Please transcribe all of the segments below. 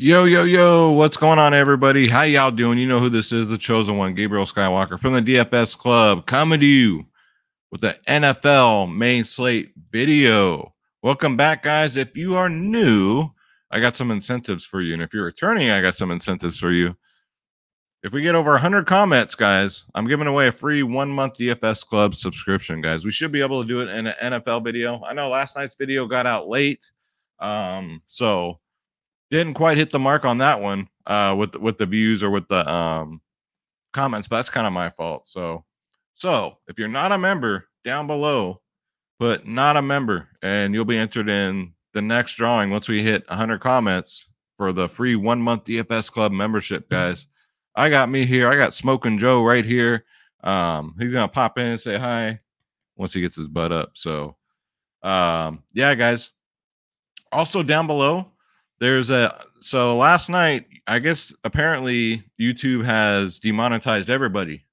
Yo, yo, yo, what's going on, everybody? How y'all doing? You know who this is, the chosen one, Gabriel Skywalker from the DFS Club, coming to you with the NFL main slate video. Welcome back, guys. If you are new, I got some incentives for you. And if you're returning, I got some incentives for you. If we get over 100 comments, guys, I'm giving away a free 1-month DFS Club subscription, guys. We should be able to do it in an NFL video. I know last night's video got out late, so didn't quite hit the mark on that one with the views or with the comments, but that's kind of my fault. So if you're not a member, down below, put not a member, and you'll be entered in the next drawing once we hit 100 comments for the free 1-month DFS Club membership, guys. I got me here. I got Smoking Joe right here. He's gonna pop in and say hi once he gets his butt up. So yeah, guys. Also down below, so last night, I guess apparently YouTube has demonetized everybody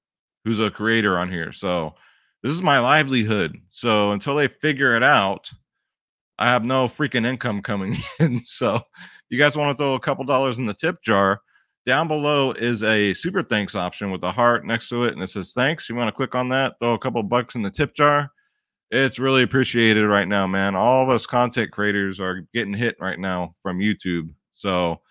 who's a creator on here. So this is my livelihood. So until they figure it out, I have no freaking income coming in. So you guys want to throw a couple dollars in the tip jar, down below is a super thanks option with a heart next to it. And it says thanks. You want to click on that, throw a couple bucks in the tip jar. It's really appreciated right now, man. All of us content creators are getting hit right now from YouTube. So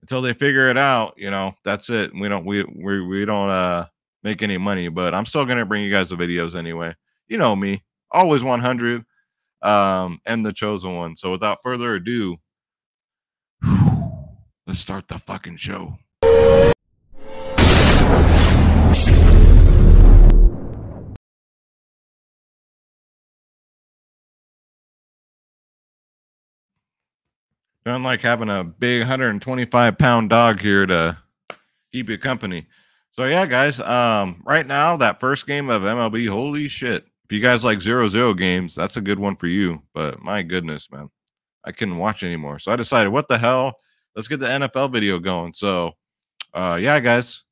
until they figure it out, that's it. We don't make any money, but I'm still gonna bring you guys the videos anyway. You know me, always 100, and the chosen one. So without further ado, let's start the fucking show. Don't like having a big 125-pound dog here to keep you company. So yeah, guys, right now that first game of MLB, holy shit. If you guys like 0-0 games, that's a good one for you. But my goodness, man, I couldn't watch anymore. So I decided, what the hell? Let's get the NFL video going. So yeah, guys,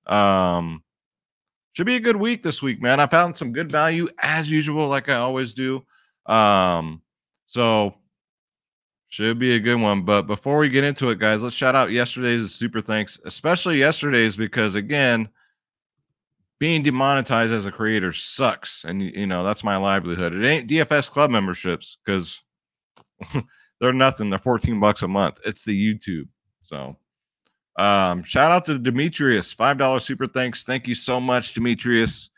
should be a good week this week, man. I found some good value as usual, like I always do. So should be a good one. But before we get into it, guys, let's shout out yesterday's super thanks, especially yesterday's, because again, being demonetized as a creator sucks. And that's my livelihood. It ain't DFS Club memberships, because they're nothing. They're $14 a month. It's the YouTube. So shout out to Demetrius, $5 super thanks. Thank you so much, Demetrius.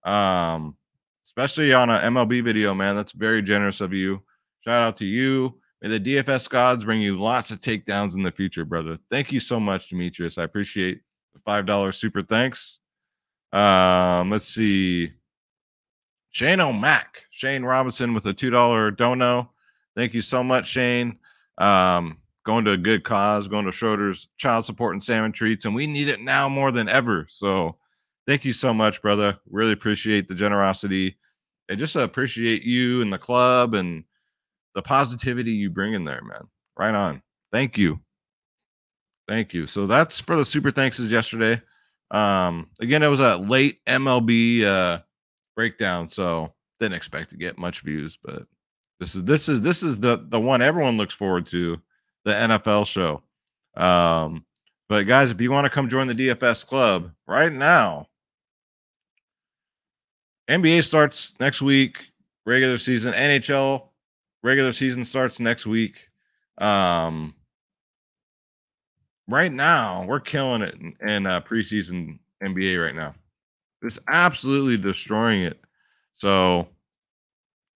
Especially on an MLB video, man. That's very generous of you. Shout out to you. May the DFS gods bring you lots of takedowns in the future, brother. Thank you so much, Demetrius. I appreciate the $5 super thanks. Let's see. Shane O'Mac. Shane Robinson with a $2 dono. Thank you so much, Shane. Going to a good cause, going to Schroeder's Child Support and Salmon Treats, and we need it now more than ever. So thank you so much, brother. Really appreciate the generosity, and just appreciate you and the club and the positivity you bring in there, man. Right on. Thank you. Thank you. So that's for the super thanks yesterday. Again, it was a late MLB breakdown, so didn't expect to get much views, but this is the one everyone looks forward to, the NFL show. But guys, if you want to come join the DFS Club right now, NBA starts next week, regular season. NHL regular season starts next week. Right now, we're killing it in preseason NBA right now. Just absolutely destroying it. So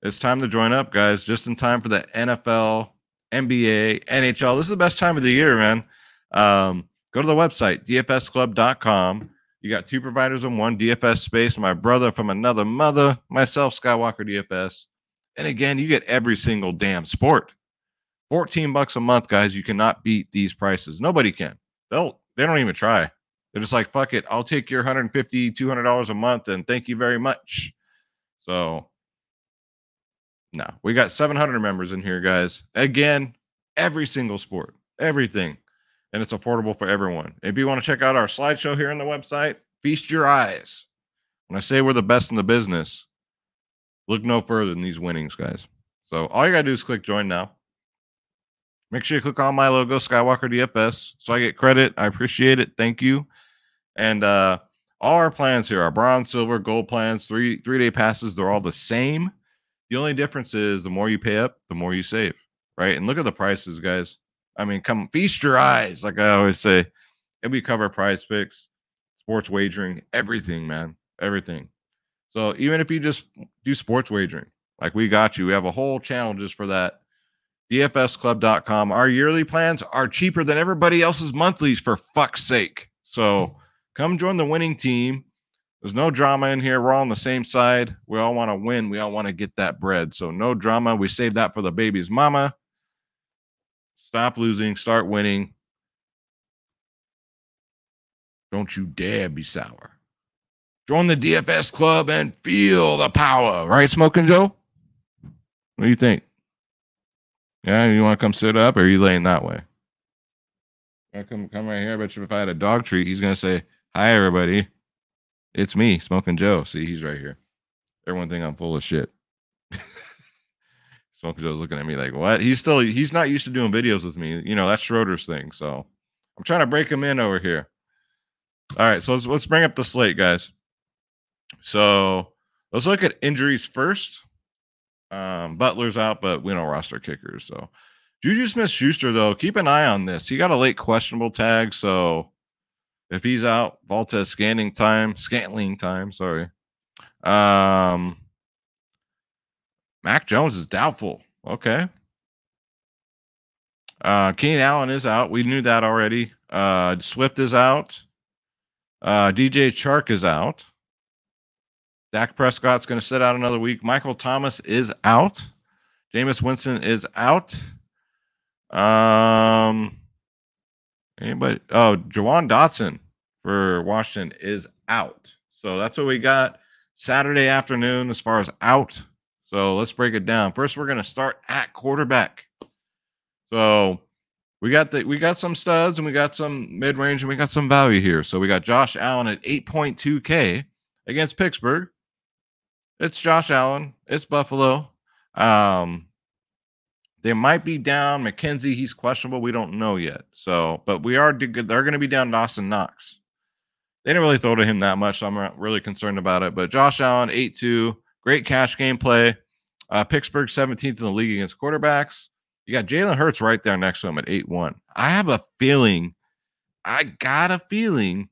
it's time to join up, guys. Just in time for the NFL, NBA, NHL. This is the best time of the year, man. Go to the website, dfsclub.com. You got two providers in one, DFS Space, my brother from another mother, myself, Skywalker DFS. And again, you get every single damn sport. $14 a month, guys. You cannot beat these prices. Nobody can. They don't even try. They're just like, fuck it. I'll take your $150, $200 a month, and thank you very much. So, no, we got 700 members in here, guys. Again, every single sport, everything. And it's affordable for everyone. If you want to check out our slideshow here on the website, feast your eyes. When I say we're the best in the business, look no further than these winnings, guys. So all you got to do is click join now. Make sure you click on my logo, Skywalker DFS, so I get credit. I appreciate it. Thank you. And all our plans here are bronze, silver, gold plans, three-day passes. They're all the same. The only difference is the more you pay up, the more you save, right? And look at the prices, guys. I mean, come feast your eyes, like I always say. And we cover prize picks, sports wagering, everything, man, everything. So even if you just do sports wagering, like we got you, we have a whole channel just for that. DFSclub.com. Our yearly plans are cheaper than everybody else's monthlies, for fuck's sake. So come join the winning team. There's no drama in here. We're all on the same side. We all want to win. We all want to get that bread. So no drama. We save that for the baby's mama. Stop losing. Start winning. Don't you dare be sour. Join the DFS club and feel the power. Right, Smoking Joe? What do you think? Yeah, you want to come sit up, or are you laying that way? Come right here. I bet you if I had a dog treat, he's going to say, hi, everybody. It's me, Smoking Joe. See, he's right here. Everyone think I'm full of shit. Smoking Joe's looking at me like, what? He's not used to doing videos with me. You know, that's Schroeder's thing. So I'm trying to break him in over here. All right, so let's bring up the slate, guys. So let's look at injuries first. Butler's out, but we don't roster kickers. So Juju Smith-Schuster, though, keep an eye on this. He got a late questionable tag, so if he's out, Valtez Scantling time. Sorry. Mac Jones is doubtful. Okay. Keenan Allen is out. We knew that already. Swift is out. DJ Chark is out. Dak Prescott's going to sit out another week. Michael Thomas is out. Jameis Winston is out. Anybody? Oh, Jawan Dotson for Washington is out. So that's what we got Saturday afternoon as far as out. So let's break it down. First, we're going to start at quarterback. So we got some studs and we got some mid-range and we got some value here. So we got Josh Allen at 8.2K against Pittsburgh. It's Josh Allen. It's Buffalo. They might be down McKenzie. He's questionable. We don't know yet. So, but they're going to be down Dawson Knox. They didn't really throw to him that much, so I'm not really concerned about it. But Josh Allen, 8-2, great cash game play. Pittsburgh 17th in the league against quarterbacks. You got Jalen Hurts right there next to him at 8-1. I got a feeling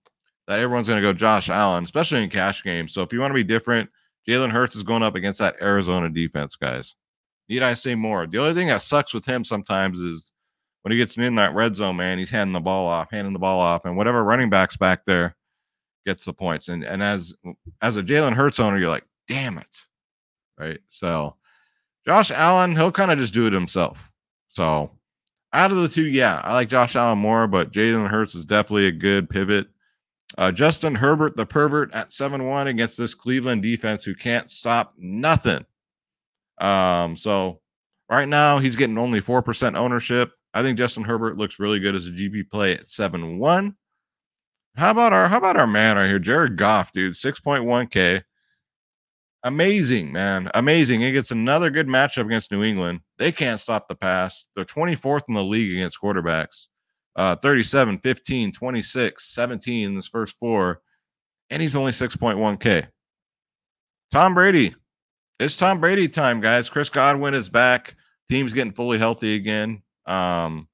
that everyone's going to go Josh Allen, especially in cash games. So if you want to be different, Jalen Hurts is going up against that Arizona defense, guys. Need I say more? The only thing that sucks with him sometimes is when he gets in that red zone, man, he's handing the ball off, and whatever running back's back there gets the points. And as a Jalen Hurts owner, you're like, damn it. Right? So Josh Allen, he'll kind of just do it himself. So out of the two, yeah, I like Josh Allen more, but Jalen Hurts is definitely a good pivot. Justin Herbert, the pervert, at 7-1 against this Cleveland defense who can't stop nothing. So right now he's getting only 4% ownership. I think Justin Herbert looks really good as a GP play at 7-1. How about our man right here, Jared Goff, dude, 6.1K. Amazing, man. Amazing. He gets another good matchup against New England. They can't stop the pass. They're 24th in the league against quarterbacks. 37, 15, 26, 17 in his first four. And he's only 6.1K. Tom Brady. It's Tom Brady time, guys. Chris Godwin is back. Team's getting fully healthy again. I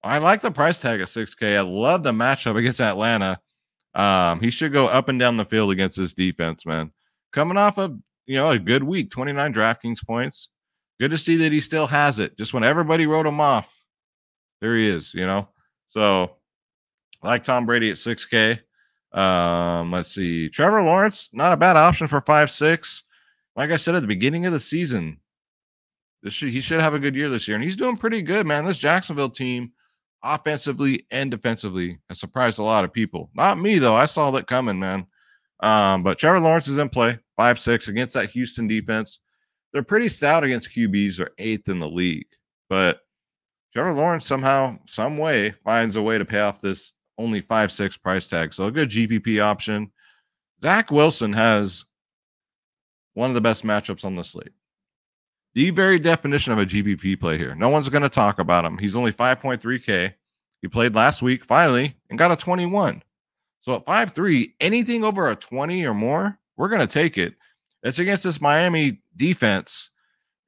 like the price tag of 6K. I love the matchup against Atlanta. He should go up and down the field against this defense, man. Coming off of, a good week, 29 DraftKings points. Good to see that he still has it. Just when everybody wrote him off, there he is, So I like Tom Brady at 6K. Let's see. Trevor Lawrence, not a bad option for 5-6. Like I said at the beginning of the season, he should have a good year this year. And he's doing pretty good, man. This Jacksonville team, offensively and defensively, has surprised a lot of people. Not me, though. I saw that coming, man. But Trevor Lawrence is in play, 5-6 against that Houston defense. They're pretty stout against QBs. They're 8th in the league. But Trevor Lawrence somehow, some way, finds a way to pay off this only 5-6 price tag. So a good GPP option. Zach Wilson has one of the best matchups on the slate. The very definition of a GPP play here. No one's going to talk about him. He's only 5.3K. He played last week finally and got a 21. So at 5.3, anything over a 20 or more, we're going to take it. It's against this Miami defense.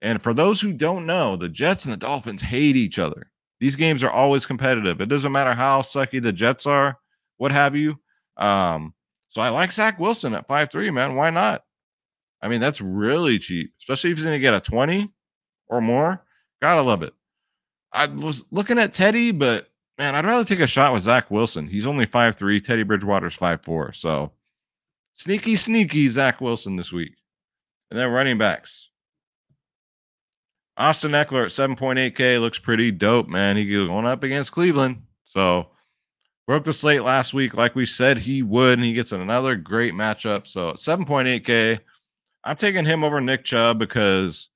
And for those who don't know, the Jets and the Dolphins hate each other. These games are always competitive. It doesn't matter how sucky the Jets are, what have you. So I like Zach Wilson at 5.3, man. Why not? I mean, that's really cheap, especially if he's going to get a 20 or more. Gotta love it. I was looking at Teddy, but man, I'd rather take a shot with Zach Wilson. He's only 5'3". Teddy Bridgewater's 5'4". So sneaky Zach Wilson this week. And then running backs. Austin Eckler at 7.8K looks pretty dope, man. He's going up against Cleveland. So broke the slate last week like we said he would, and he gets another great matchup. So at 7.8K, I'm taking him over Nick Chubb because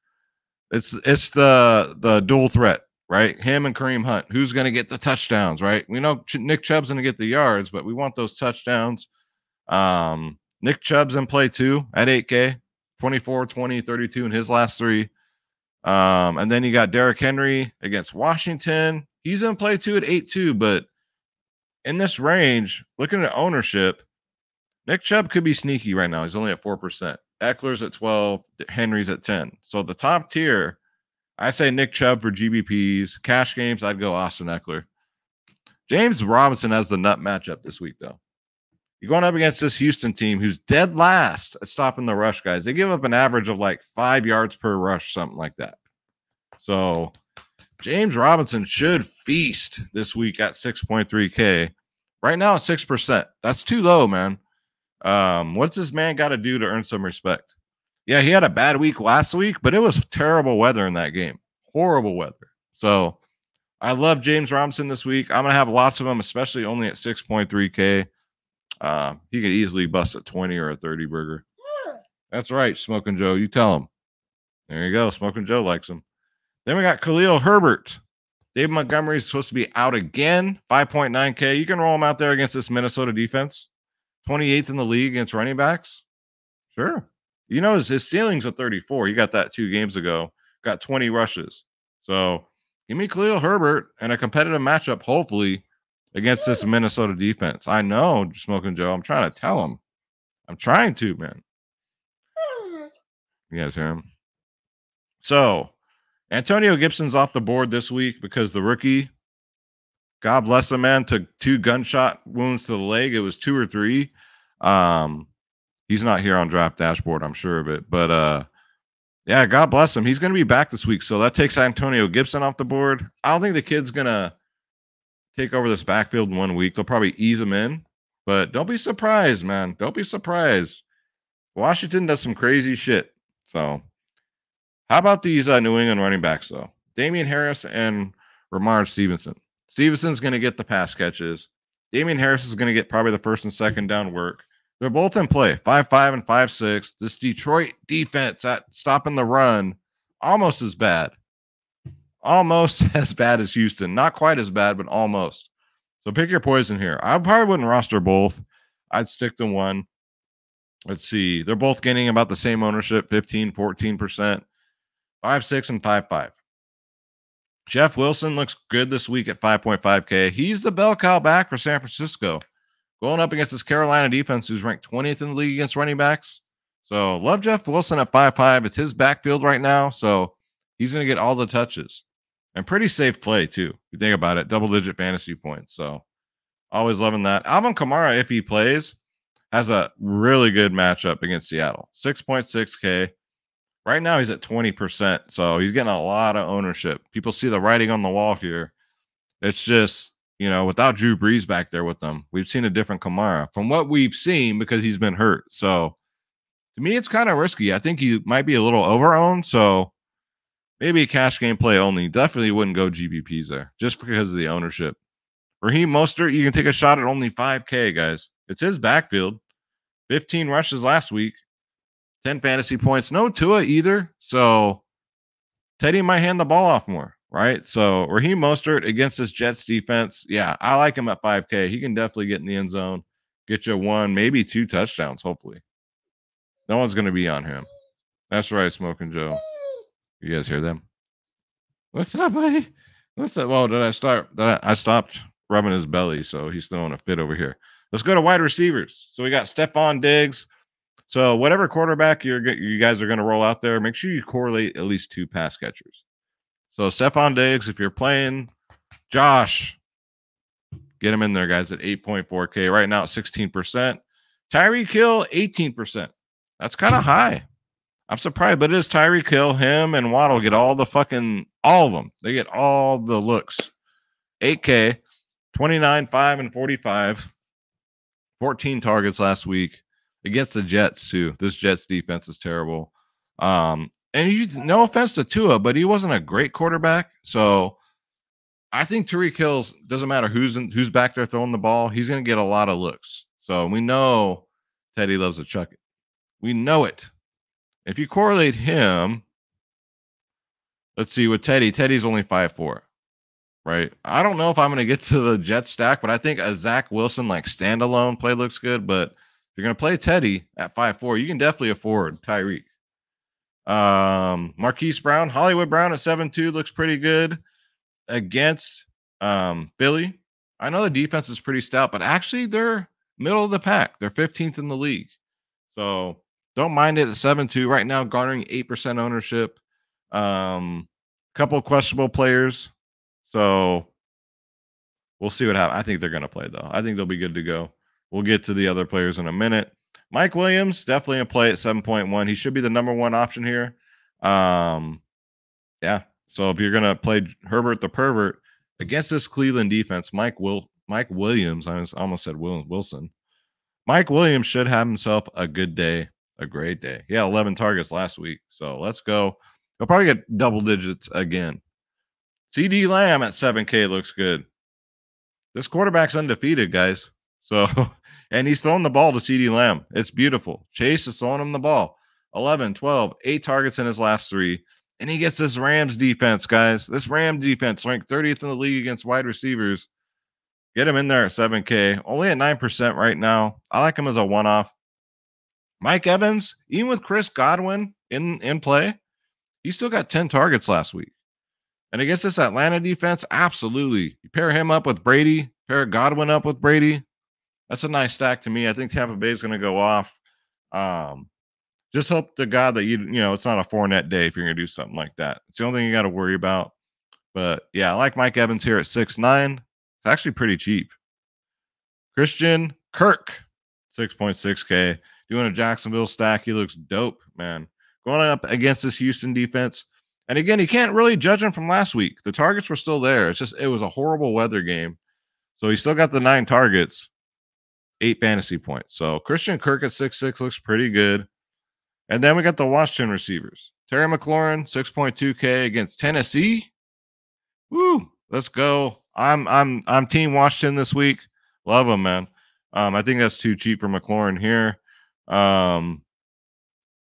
it's the dual threat, right? Him and Kareem Hunt. Who's going to get the touchdowns, right? We know Nick Chubb's going to get the yards, but we want those touchdowns. Nick Chubb's in play too at 8K, 24, 20, 32 in his last three. And then you got Derrick Henry against Washington. He's in play too at 8.2, but in this range, looking at ownership, Nick Chubb could be sneaky right now. He's only at 4%. Eckler's at 12, Henry's at 10. So the top tier, I say Nick Chubb for GBPs. Cash games, I'd go Austin Eckler. James Robinson has the nut matchup this week, though. You're going up against this Houston team who's dead last at stopping the rush, guys. They give up an average of like 5 yards per rush, something like that. So James Robinson should feast this week at 6.3K. Right now, it's 6%. That's too low, man. What's this man got to do to earn some respect? Yeah, he had a bad week last week, but it was terrible weather in that game. Horrible weather. So I love James Robinson this week. I'm going to have lots of them, especially only at 6.3K. He could easily bust a 20 or a 30 burger. That's right, Smoking Joe. You tell him. There you go. Smoking Joe likes him. Then we got Khalil Herbert. David Montgomery's supposed to be out again. 5.9K. You can roll him out there against this Minnesota defense. 28th in the league against running backs. Sure. You know, his ceiling's a 34. He got that 2 games ago. Got 20 rushes. So give me Khalil Herbert and a competitive matchup, hopefully, against this Minnesota defense. I know, Smoking Joe. I'm trying to tell him. I'm trying to, man. You guys hear him? So Antonio Gibson's off the board this week because the rookie, God bless him, man, took 2 gunshot wounds to the leg. It was 2 or 3. He's not here on Draft Dashboard, I'm sure of it. But yeah, God bless him. He's going to be back this week. So that takes Antonio Gibson off the board. I don't think the kid's going to take over this backfield in 1 week. They'll probably ease him in. But don't be surprised, man. Don't be surprised. Washington does some crazy shit. So how about these New England running backs, though? Damian Harris and Ramard Stevenson. Stevenson's going to get the pass catches. Damian Harris is going to get probably the first and second down work. They're both in play, 5'5" and 5'6". This Detroit defense at stopping the run, almost as bad. Almost as bad as Houston. Not quite as bad, but almost. So pick your poison here. I probably wouldn't roster both. I'd stick to one. Let's see. They're both getting about the same ownership, 15, 14%. 5'6" and 5'5". Jeff Wilson looks good this week at 5.5K. He's the bell cow back for San Francisco. Going up against this Carolina defense who's ranked 20th in the league against running backs. So love Jeff Wilson at 5'5". It's his backfield right now, so he's going to get all the touches. And pretty safe play, too. If you think about it, double-digit fantasy points. So always loving that. Alvin Kamara, if he plays, has a really good matchup against Seattle. 6.6K. Right now, he's at 20%, so he's getting a lot of ownership. People see the writing on the wall here. It's just, you know, without Drew Brees back there with them, we've seen a different Kamara from what we've seen because he's been hurt. So, to me, it's kind of risky. I think he might be a little over-owned, so maybe a cash game play only. Definitely wouldn't go GPPs there just because of the ownership. Raheem Mostert, you can take a shot at only 5K, guys. It's his backfield. 15 rushes last week. 10 fantasy points. No Tua either. So Teddy might hand the ball off more, right? So Raheem Mostert against this Jets defense. Yeah, I like him at 5K. He can definitely get in the end zone, get you 1, maybe 2 touchdowns, hopefully. No one's going to be on him. That's right, Smoking Joe. You guys hear them? What's up, buddy? What's up? Well, I stopped rubbing his belly, so he's throwing a fit over here. Let's go to wide receivers. So we got Stephon Diggs. So whatever quarterback you guys are going to roll out there, make sure you correlate at least 2 pass catchers. So Stephon Diggs, if you're playing Josh, get him in there, guys, at 8.4K. Right now at 16%. Tyreek Hill, 18%. That's kind of high. I'm surprised, but it is Tyreek Hill. Him and Waddle get all of them. They get all the looks. 8K, 29, 5, and 45. 14 targets last week against the Jets, too. This Jets defense is terrible. And no offense to Tua, but he wasn't a great quarterback. So I think Tyreek Hill doesn't matter who's back there throwing the ball. He's going to get a lot of looks. So we know Teddy loves to chuck it. We know it. If you correlate him, let's see, with Teddy's only 5'4", right? I don't know if I'm going to get to the Jet stack, but I think a Zach Wilson like standalone play looks good. But if you're going to play Teddy at 5'4", you can definitely afford Tyreek. Marquis Brown, Hollywood Brown at 7'2" looks pretty good against Philly. I know the defense is pretty stout, but actually they're middle of the pack. They're 15th in the league. So don't mind it at 7-2 right now, garnering 8% ownership. Couple of questionable players. So we'll see what happens. I think they're going to play, though. I think they'll be good to go. We'll get to the other players in a minute. Mike Williams, definitely a play at 7.1. He should be the number 1 option here. Yeah. So if you're going to play Herbert the Pervert against this Cleveland defense, Mike Williams, I almost said Wilson. Mike Williams should have himself a good day. A great day. He had 11 targets last week. So let's go. He'll probably get double digits again. CD Lamb at 7K looks good. This quarterback's undefeated, guys. So, and he's throwing the ball to CD Lamb. It's beautiful. Chase is throwing him the ball. 11, 12, 8 targets in his last 3. And he gets this Rams defense, guys. This Ram defense ranked 30th in the league against wide receivers. Get him in there at 7K. Only at 9% right now. I like him as a one-off. Mike Evans, even with Chris Godwin in play, he still got 10 targets last week. And against this Atlanta defense, absolutely. You pair him up with Brady, pair Godwin up with Brady. That's a nice stack to me. I think Tampa Bay is going to go off. Just hope to God that it's not a 4-net day if you're going to do something like that. It's the only thing you got to worry about. But yeah, I like Mike Evans here at 6.9. It's actually pretty cheap. Christian Kirk, 6.6K. Doing a Jacksonville stack. He looks dope, man. Going up against this Houston defense. And again, you can't really judge him from last week. The targets were still there. It was a horrible weather game. So he still got the 9 targets, 8 fantasy points. So Christian Kirk at 6.6 looks pretty good. And then we got the Washington receivers. Terry McLaurin, 6.2K against Tennessee. Woo! Let's go. I'm Team Washington this week. Love him, man. I think that's too cheap for McLaurin here.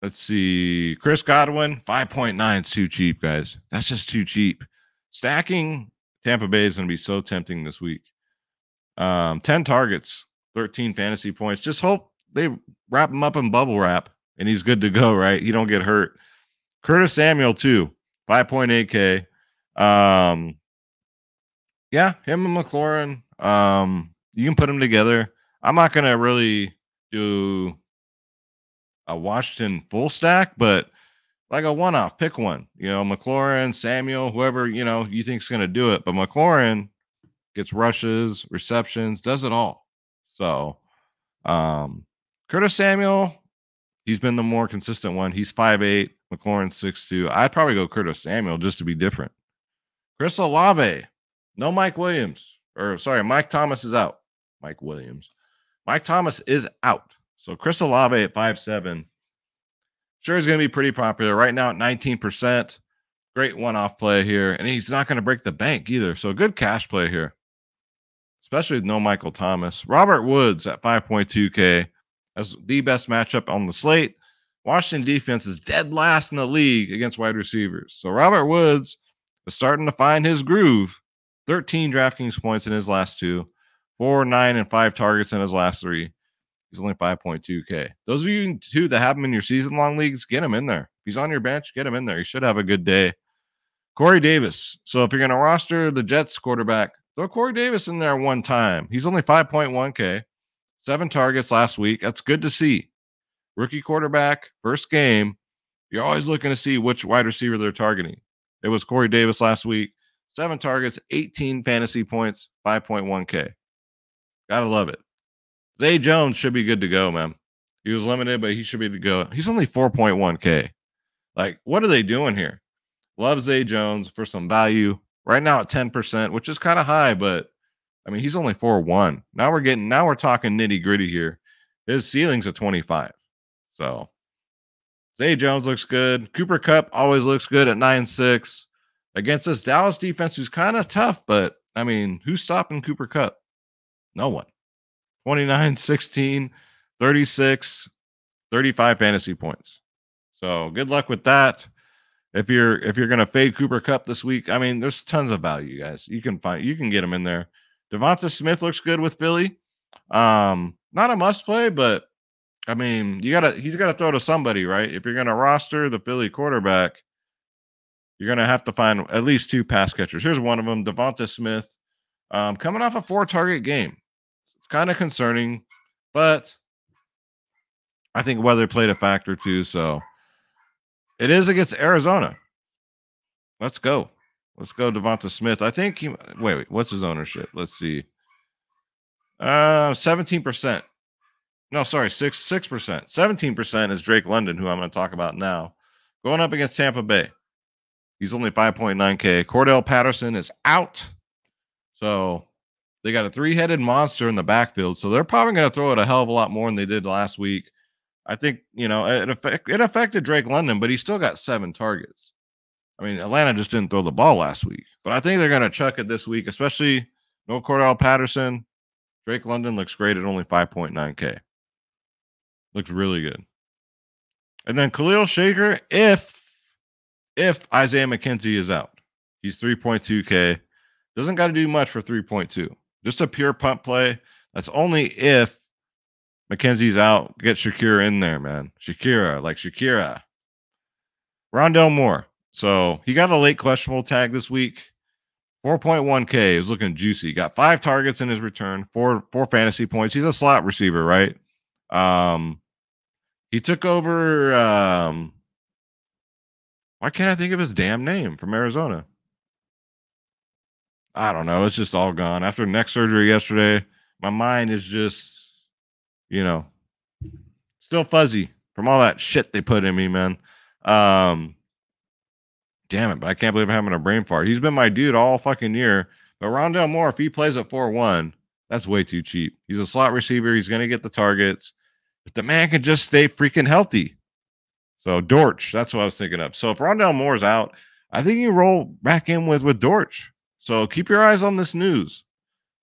Let's see. Chris Godwin, 5.9 is too cheap, guys. That's just too cheap. Stacking Tampa Bay is going to be so tempting this week. 10 targets, 13 fantasy points. Just hope they wrap him up in bubble wrap and he's good to go, right? He don't get hurt. Curtis Samuel, too, 5.8K. Yeah, him and McLaurin, you can put them together. I'm not going to really do a Washington full stack, but like a one-off, pick one. McLaurin, Samuel, whoever, you think is going to do it. But McLaurin gets rushes, receptions, does it all. So Curtis Samuel, he's been the more consistent one. He's 5'8", McLaurin 6'2". I'd probably go Curtis Samuel just to be different. Chris Olave, no Mike Williams. Mike Thomas is out. Mike Williams. Mike Thomas is out. So Chris Olave at 5'7". Sure, he's going to be pretty popular. Right now at 19%. Great one-off play here. And he's not going to break the bank either. So good cash play here. Especially with no Michael Thomas. Robert Woods at 5.2K. That's the best matchup on the slate. Washington defense is dead last in the league against wide receivers. So Robert Woods is starting to find his groove. 13 Draftkings points in his last 2. 4, 9, and 5 targets in his last 3. He's only 5.2K. Those of you too that have him in your season-long leagues, get him in there. he's on your bench, get him in there. He should have a good day. Corey Davis. So if you're going to roster the Jets quarterback, throw Corey Davis in there one time. He's only 5.1K, 7 targets last week. That's good to see. Rookie quarterback, first game. You're always looking to see which wide receiver they're targeting. It was Corey Davis last week. 7 targets, 18 fantasy points, 5.1K. Gotta love it. Zay Jones should be good to go, man. He was limited, but he should be good to go. He's only 4.1K. Like, what are they doing here? Love Zay Jones for some value. Right now at 10%, which is kind of high, but I mean, he's only 4.1. Now we're talking nitty-gritty here. His ceiling's at 25. So Zay Jones looks good. Cooper Kupp always looks good at 9.6. Against this Dallas defense, who's kind of tough, but I mean, who's stopping Cooper Kupp? No one. 29, 16, 36, 35 fantasy points. So good luck with that. If you're gonna fade Cooper Kupp this week, I mean, there's tons of value, guys. You can get him in there. Devonta Smith looks good with Philly. Not a must play, but I mean, he's gotta throw to somebody, right? If you're gonna roster the Philly quarterback, you're gonna have to find at least 2 pass catchers. Here's one of them, Devonta Smith, coming off a 4-target game. It's kind of concerning, but I think weather played a factor too. So it is against Arizona. Let's go, Devonta Smith. I think wait, what's his ownership? Let's see. 17%. No, sorry, 6%. 17% is Drake London, who I'm going to talk about now. Going up against Tampa Bay. He's only 5.9K. Cordell Patterson is out. So they got a 3-headed monster in the backfield. So they're probably going to throw it a hell of a lot more than they did last week. I think, it affected Drake London, but he still got 7 targets. I mean, Atlanta just didn't throw the ball last week. But I think they're going to chuck it this week, especially no Cordell Patterson. Drake London looks great at only 5.9K. Looks really good. And then Khalil Shaker, if Isaiah McKenzie is out, he's 3.2K. Doesn't got to do much for 3.2. Just a pure punt play. That's only if McKenzie's out. Get Shakira in there, man. Shakira. Rondell Moore. So he got a late questionable tag this week. 4.1K. He was looking juicy. Got 5 targets in his return. 4 fantasy points. He's a slot receiver, right? He took over. Why can't I think of his damn name from Arizona? I don't know. It's just all gone. After neck surgery yesterday, my mind is just, still fuzzy from all that shit they put in me, man. Damn it, but I can't believe I'm having a brain fart. He's been my dude all fucking year. But Rondell Moore, if he plays at 4.1, that's way too cheap. He's a slot receiver. He's going to get the targets. If the man can just stay freaking healthy. So Dortch, that's what I was thinking of. So if Rondell Moore's out, I think you roll back in with Dortch. So keep your eyes on this news.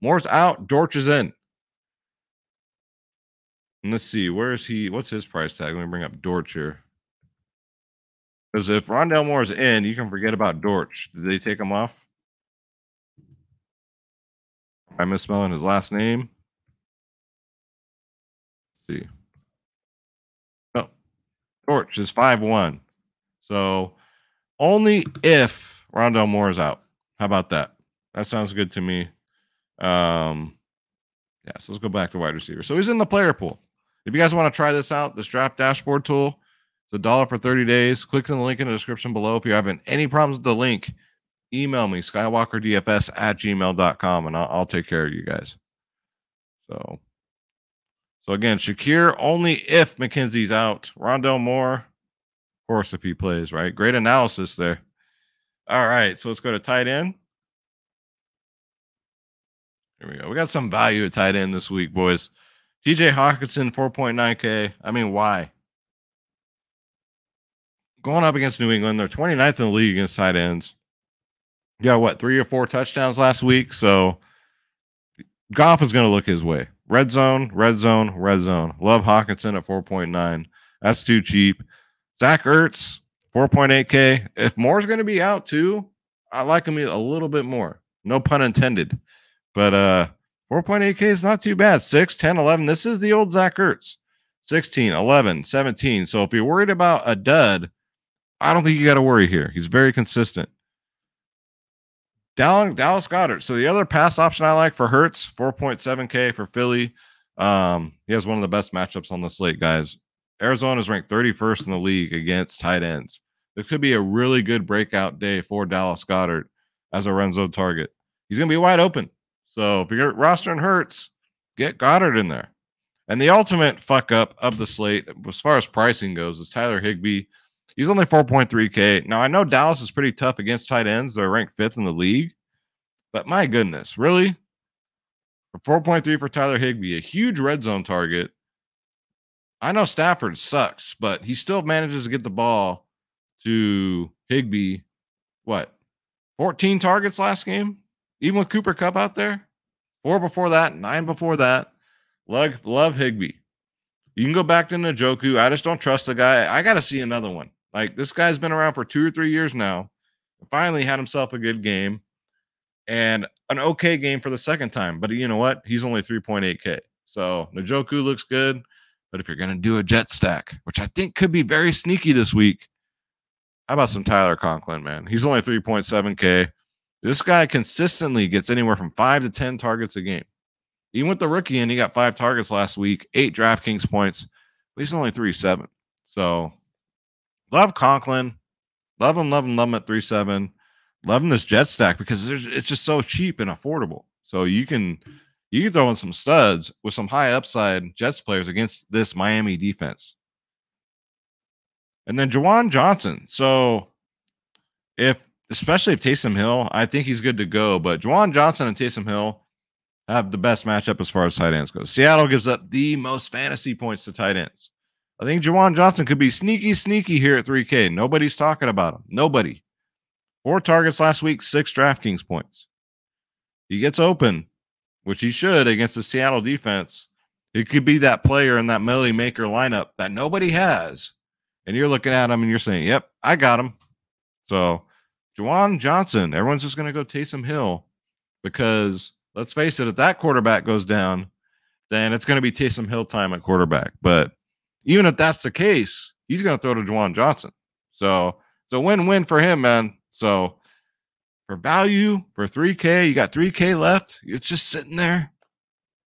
Moore's out. Dortch is in. And let's see. Where is he? What's his price tag? Let me bring up Dortch here. Because if Rondell Moore's in, you can forget about Dortch. Did they take him off? I'm misspelling his last name. Let's see. No. Dortch is 5.1. So only if Rondell Moore is out. How about that? That sounds good to me. So let's go back to wide receiver. So he's in the player pool. If you guys want to try this out, this draft dashboard tool, it's $1 for 30 days. Click on the link in the description below. If you're having any problems with the link, email me, skywalkerdfs@gmail.com, and I'll take care of you guys. So again, Shakir only if McKenzie's out. Rondell Moore, of course, if he plays, right? Great analysis there. All right, so let's go to tight end. Here we go. We got some value at tight end this week, boys. TJ Hawkinson, 4.9K. I mean, why? Going up against New England, they're 29th in the league against tight ends. Yeah, 3 or 4 touchdowns last week. So Goff is going to look his way. Red zone. Love Hawkinson at 4.9. That's too cheap. Zach Ertz, 4.8K. If Moore's going to be out too, I like him a little bit more. No pun intended. But 4.8K is not too bad. 6, 10, 11. This is the old Zach Ertz. 16, 11, 17. So if you're worried about a dud, I don't think you got to worry here. He's very consistent. Dallas Goddard. So the other pass option I like for Hurts, 4.7K for Philly. He has one of the best matchups on the slate, guys. Arizona is ranked 31st in the league against tight ends. This could be a really good breakout day for Dallas Goddard as a red zone target. He's going to be wide open. So if you're rostering Hurts, get Goddard in there. And the ultimate fuck up of the slate, as far as pricing goes, is Tyler Higbee. He's only 4.3K. Now, I know Dallas is pretty tough against tight ends. They're ranked 5th in the league. But my goodness, really? For 4.3 for Tyler Higbee, a huge red zone target. I know Stafford sucks, but he still manages to get the ball to Higbee. What? 14 targets last game? Even with Cooper Kupp out there? 4 before that, 9 before that. Love Higbee. You can go back to Njoku. I just don't trust the guy. I got to see another one. Like, this guy's been around for 2 or 3 years now. Finally had himself a good game and an okay game for the second time. But you know what? He's only 3.8K. So Njoku looks good. But if you're going to do a jet stack, which I think could be very sneaky this week, how about some Tyler Conklin, man? He's only 3.7K. This guy consistently gets anywhere from 5 to 10 targets a game. Even with the rookie in, he got 5 targets last week, 8 DraftKings points, but he's only 3.7. So love Conklin. Love him at 3.7. Love him this jet stack because it's just so cheap and affordable. So you can throw in some studs with some high upside Jets players against this Miami defense. And then Juwan Johnson. So especially if Taysom Hill, I think he's good to go. But Juwan Johnson and Taysom Hill have the best matchup as far as tight ends goes. Seattle gives up the most fantasy points to tight ends. I think Juwan Johnson could be sneaky here at 3K. Nobody's talking about him. Nobody. 4 targets last week, 6 DraftKings points. He gets open, which he should against the Seattle defense. It could be that player in that Millie Maker lineup that nobody has. And you're looking at him and you're saying, yep, I got him. So Juwan Johnson, everyone's just going to go Taysom Hill because let's face it, if that quarterback goes down, then it's going to be Taysom Hill time at quarterback. But even if that's the case, he's going to throw to Juwan Johnson. So it's a win-win for him, man. So for value, for 3K, you got 3K left. It's just sitting there.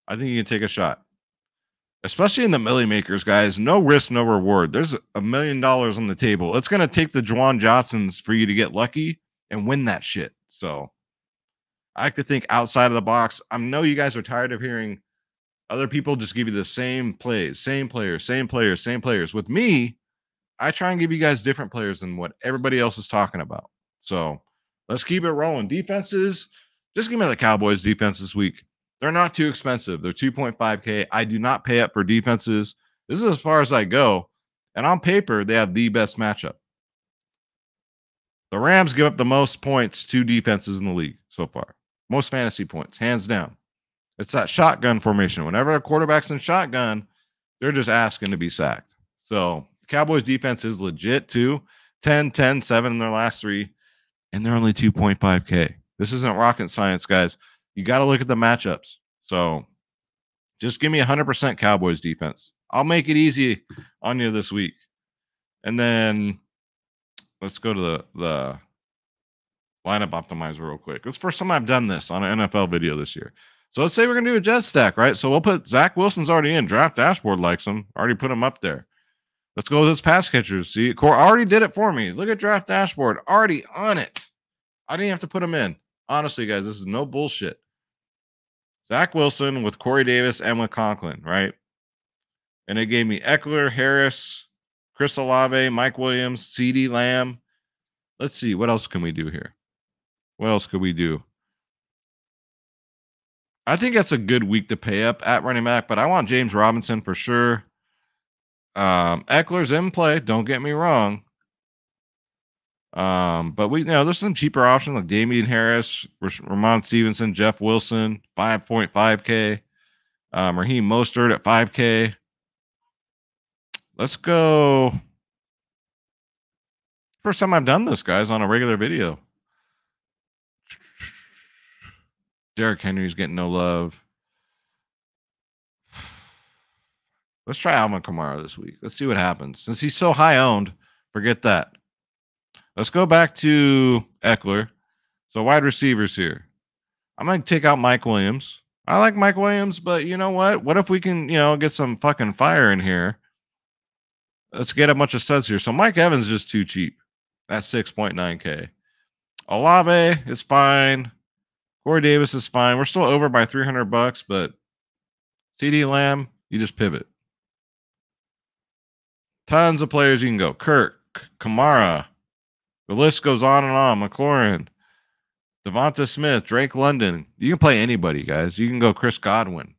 I think you can take a shot. Especially in the Millie Makers, guys. No risk, no reward. There's $1 million on the table. It's going to take the Juwan Johnsons for you to get lucky and win that shit. So I like to think outside of the box. I know you guys are tired of hearing other people just give you the same plays, same players. With me, I try and give you guys different players than what everybody else is talking about. So let's keep it rolling. Defenses, just give me the Cowboys defense this week. They're not too expensive. They're 2.5K. I do not pay up for defenses. This is as far as I go. And on paper, they have the best matchup. The Rams give up the most points to defenses in the league so far. Most fantasy points, hands down. It's that shotgun formation. Whenever a quarterback's in shotgun, they're just asking to be sacked. So Cowboys defense is legit too. 10, 7 in their last 3. And they're only 2.5K. This isn't rocket science, guys. You got to look at the matchups. So just give me 100% Cowboys defense. I'll make it easy on you this week. And then let's go to the lineup optimizer real quick. It's the first time I've done this on an NFL video this year. So let's say we're going to do a jet stack, right? So we'll put Zach Wilson's already in. Draft Dashboard likes him. Already put him up there. Let's go with his pass catchers. See, Core already did it for me. Look at Draft Dashboard. Already on it. I didn't have to put him in. Honestly, guys, this is no bullshit. Zach Wilson with Corey Davis and with Conklin, right? And it gave me Eckler, Harris, Chris Olave, Mike Williams, CeeDee Lamb. Let's see. What else can we do here? What else could we do? I think that's a good week to pay up at running back, but I want James Robinson for sure. Eckler's in play. Don't get me wrong. But there's some cheaper options like Damian Harris, Ramon Stevenson, Jeff Wilson, 5.5K. Raheem Mostert at 5K. Let's go. First time I've done this, guys, on a regular video. Derrick Henry's getting no love. Let's try Alvin Kamara this week. Let's see what happens. Since he's so high owned, forget that. Let's go back to Eckler. So wide receivers here. I'm going to take out Mike Williams. I like Mike Williams, but you know what? What if we can, get some fucking fire in here? Let's get a bunch of studs here. So Mike Evans is just too cheap. That's 6.9K. Olave is fine. Corey Davis is fine. We're still over by $300, but CeeDee Lamb, you just pivot. Tons of players you can go. Kirk, Kamara. The list goes on and on. McLaurin, Devonta Smith, Drake London. You can play anybody, guys. You can go Chris Godwin,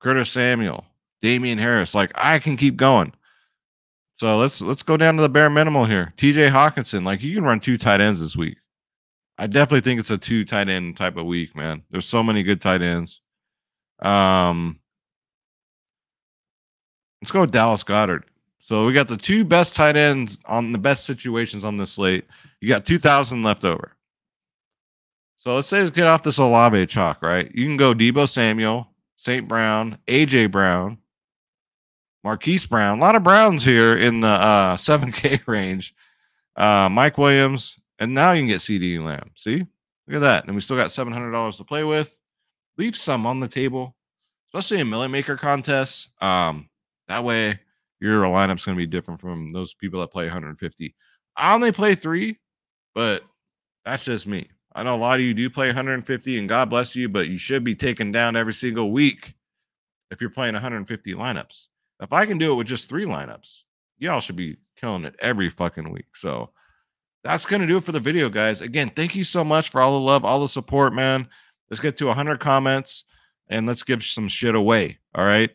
Curtis Samuel, Damian Harris. Like, I can keep going. So let's go down to the bare minimal here. TJ Hawkinson. Like, you can run 2 tight ends this week. I definitely think it's a 2 tight end type of week, man. There's so many good tight ends. Let's go with Dallas Goddard. So we got the 2 best tight ends on the best situations on this slate. You got 2,000 left over. So let's say let's get off this Olave chalk, right? You can go Deebo Samuel, St. Brown, AJ Brown, Marquis Brown. A lot of Browns here in the 7K range. Mike Williams. And now you can get CeeDee Lamb. See? Look at that. And we still got $700 to play with. Leave some on the table, especially in Million Maker contests. That way, your lineup's going to be different from those people that play 150. I only play 3, but that's just me. I know a lot of you do play 150, and God bless you, but you should be taken down every single week if you're playing 150 lineups. If I can do it with just 3 lineups, y'all should be killing it every fucking week. So that's going to do it for the video, guys. Again, thank you so much for all the love, all the support, man. Let's get to 100 comments, and let's give some shit away, all right?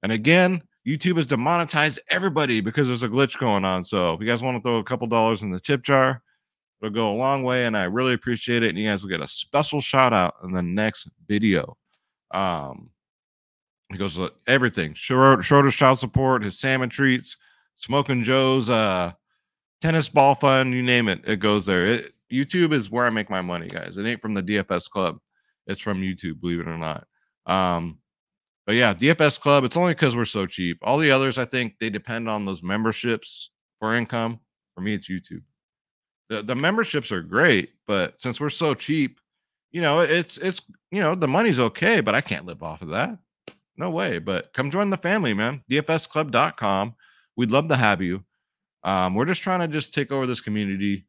And again, YouTube has demonetized everybody because there's a glitch going on. So if you guys want to throw a couple dollars in the tip jar, it'll go a long way, and I really appreciate it. And you guys will get a special shout-out in the next video. It goes to everything. Schroeder's child support, his salmon treats, Smoking Joe's tennis ball fund, you name it, it goes there. YouTube is where I make my money, guys. It ain't from the DFS Club. It's from YouTube, believe it or not. But yeah, DFS Club, it's only because we're so cheap. All the others, I think, they depend on those memberships for income. For me, it's YouTube. The memberships are great, but since we're so cheap, it's the money's okay, but I can't live off of that. No way. But come join the family, man. DFSclub.com. We'd love to have you. We're just trying to take over this community,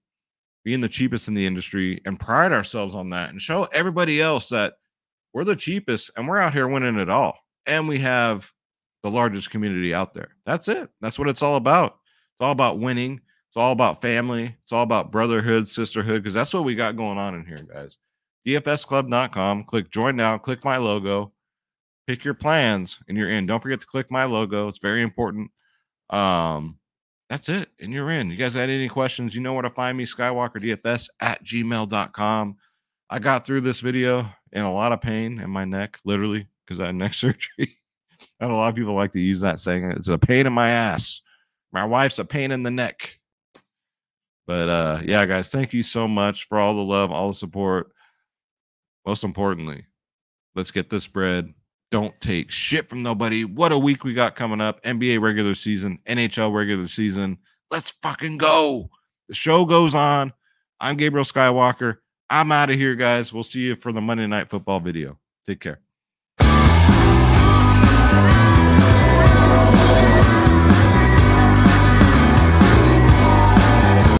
being the cheapest in the industry, and pride ourselves on that and show everybody else that we're the cheapest and we're out here winning it all. And we have the largest community out there. That's it. That's what it's all about. It's all about winning. It's all about family. It's all about brotherhood, sisterhood, because that's what we got going on in here, guys. DFSclub.com. Click join now. Click my logo. Pick your plans, and you're in. Don't forget to click my logo. It's very important. That's it, and you're in. You guys had any questions, you know where to find me, skywalkerdfs@gmail.com. I got through this video in a lot of pain in my neck, literally, because I had neck surgery. And a lot of people like to use that saying, it's a pain in my ass. My wife's a pain in the neck. But yeah, guys, thank you so much for all the love, all the support. Most importantly, let's get this bread. Don't take shit from nobody. What a week we got coming up. NBA regular season, NHL regular season. Let's fucking go. The show goes on. I'm Gabriel Skywalker. I'm out of here, guys. We'll see you for the Monday Night Football video. Take care.